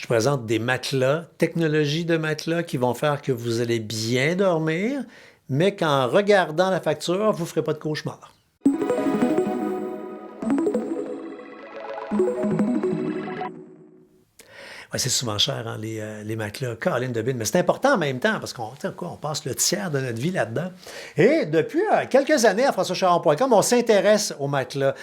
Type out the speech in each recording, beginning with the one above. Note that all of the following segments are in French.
Je présente des matelas, technologies de matelas qui vont faire que vous allez bien dormir, mais qu'en regardant la facture, vous ne ferez pas de cauchemar. Ouais, c'est souvent cher, hein, les matelas. Caroline de Bine. Mais c'est important en même temps parce on passe le tiers de notre vie là-dedans. Et depuis quelques années, à françoischaron.com, on s'intéresse aux matelas,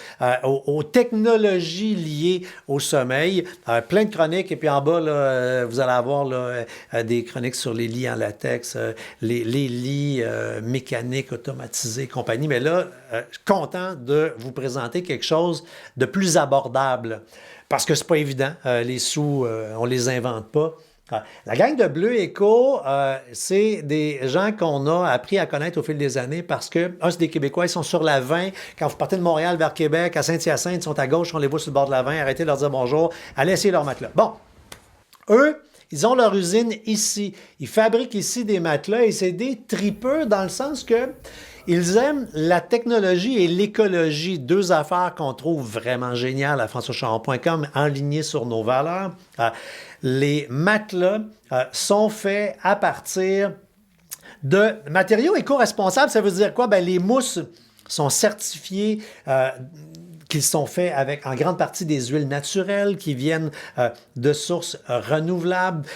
aux technologies liées au sommeil. Plein de chroniques. Et puis en bas, là, vous allez avoir là, des chroniques sur les lits en latex, les lits mécaniques, automatisés, compagnie. Mais là, content de vous présenter quelque chose de plus abordable. Parce que c'est pas évident. Les sous, on les invente pas. La gang de Bleu Éco, c'est des gens qu'on a appris à connaître au fil des années parce que, c'est des Québécois, ils sont sur la 20. Quand vous partez de Montréal vers Québec, à Saint-Hyacinthe, ils sont à gauche, on les voit sur le bord de la 20. Arrêtez de leur dire bonjour. Allez essayer leur matelas. Bon, eux, ils ont leur usine ici. Ils fabriquent ici des matelas et c'est des tripeux dans le sens que ils aiment la technologie et l'écologie, deux affaires qu'on trouve vraiment géniales à françoischaron.com, enlignées sur nos valeurs. Les matelas sont faits à partir de matériaux éco-responsables. Ça veut dire quoi? Ben, les mousses sont certifiées qu'ils sont faits avec en grande partie des huiles naturelles qui viennent de sources renouvelables.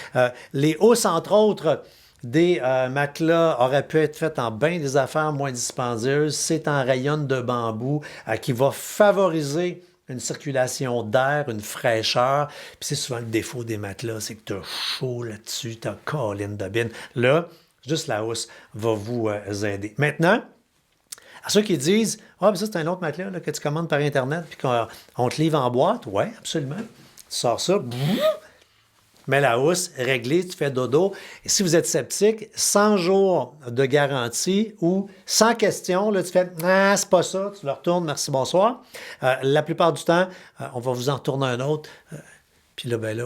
Les housses, entre autres, des matelas auraient pu être faits en bien des affaires moins dispendieuses. C'est en rayon de bambou qui va favoriser une circulation d'air, une fraîcheur. Puis c'est souvent le défaut des matelas, c'est que tu as chaud là-dessus, tu as colline de bine. Là, juste la housse va vous aider. Maintenant, à ceux qui disent « Ah, mais ça, c'est un autre matelas là, que tu commandes par Internet puis qu'on te livre en boîte. » Oui, absolument. Tu sors ça, mets la housse, réglé, tu fais dodo. Et si vous êtes sceptique, 100 jours de garantie ou sans question, là, tu fais « Ah, c'est pas ça », tu le retournes, merci, bonsoir. La plupart du temps, on va vous en retourner un autre. Puis là, ben là,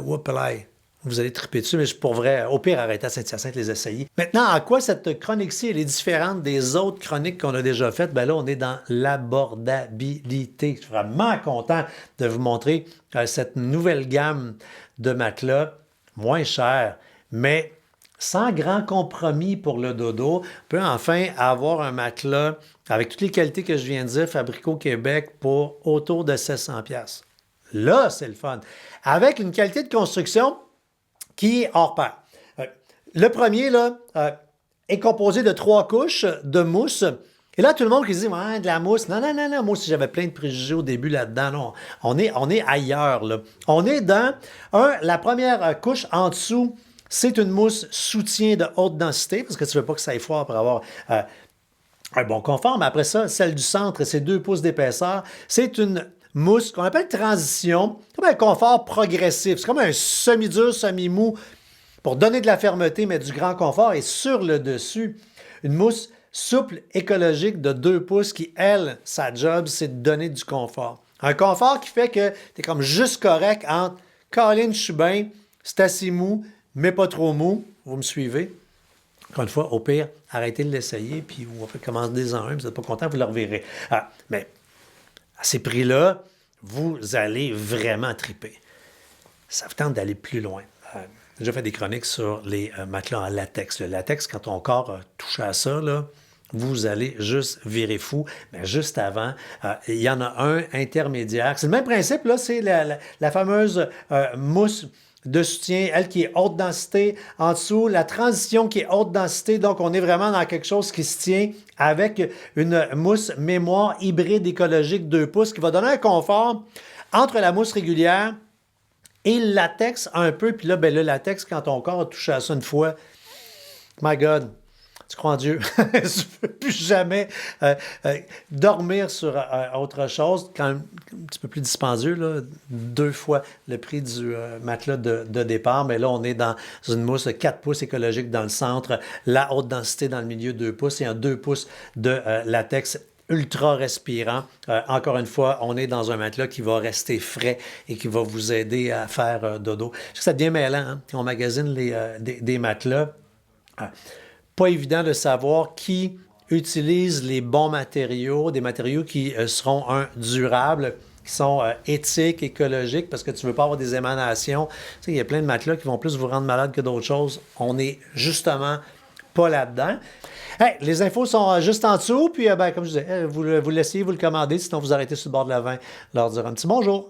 vous allez triper dessus, mais pour vrai, au pire, arrêtez à Saint-Hyacinthe les essayer. Maintenant, en quoi cette chronique-ci, elle est différente des autres chroniques qu'on a déjà faites? Ben là, on est dans l'abordabilité. Je suis vraiment content de vous montrer cette nouvelle gamme de matelas, moins cher, mais sans grand compromis pour le dodo. On peut enfin avoir un matelas avec toutes les qualités que je viens de dire, fabriqué au Québec pour autour de 700$. Là, c'est le fun. Avec une qualité de construction qui est hors pair. Le premier, là, est composé de 3 couches de mousse. Et là, tout le monde qui dit ouais, de la mousse. Non, non, non, non. Moi aussi, j'avais plein de préjugés au début là-dedans. Non, on est ailleurs, là. On est dans la première couche en dessous, c'est une mousse soutien de haute densité, parce que tu ne veux pas que ça aille fort pour avoir un bon confort. Mais après ça, celle du centre, c'est 2 pouces d'épaisseur. C'est une mousse qu'on appelle transition, comme un confort progressif. C'est comme un semi-dur, semi-mou pour donner de la fermeté, mais du grand confort. Et sur le dessus, une mousse souple, écologique de 2 pouces qui, elle, sa job, c'est de donner du confort. Un confort qui fait que tu es comme juste correct entre « Colin, je suis bien, c'est assez mou, mais pas trop mou. » Vous me suivez? Encore une fois, au pire, arrêtez de l'essayer, puis vous commencez en un, vous n'êtes pas content, vous le reverrez. Mais à ces prix-là, vous allez vraiment triper. Ça vous tente d'aller plus loin. J'ai déjà fait des chroniques sur les matelas en latex. Le latex, quand ton corps touche à ça, là, vous allez juste virer fou. Mais juste avant, il y en a un intermédiaire. C'est le même principe, là, c'est la fameuse mousse de soutien, elle qui est haute densité. En dessous, la transition qui est haute densité. Donc, on est vraiment dans quelque chose qui se tient avec une mousse mémoire hybride écologique 2 pouces qui va donner un confort entre la mousse régulière et le latex un peu. Puis là, ben, le latex, quand ton corps a touché à ça une fois, my God, tu crois en Dieu. Je ne peux plus jamais dormir sur autre chose. Quand même un petit peu plus dispendieux, là, 2 fois le prix du matelas de départ. Mais là, on est dans une mousse de 4 pouces écologique dans le centre, la haute densité dans le milieu 2 pouces et un 2 pouces de latex ultra respirant. Encore une fois, on est dans un matelas qui va rester frais et qui va vous aider à faire dodo. Je sais que ça devient mêlant, hein? On magasine des matelas. Pas évident de savoir qui utilise les bons matériaux, des matériaux qui seront durables. qui sont éthiques, écologiques, parce que tu ne veux pas avoir des émanations. Tu sais, il y a plein de matelas qui vont plus vous rendre malade que d'autres choses. On est justement pas là-dedans. Hey, les infos sont juste en dessous, puis ben, comme je disais, vous le laissiez, vous le commandez, sinon vous arrêtez sur le bord de la 20 leur dire un petit bonjour.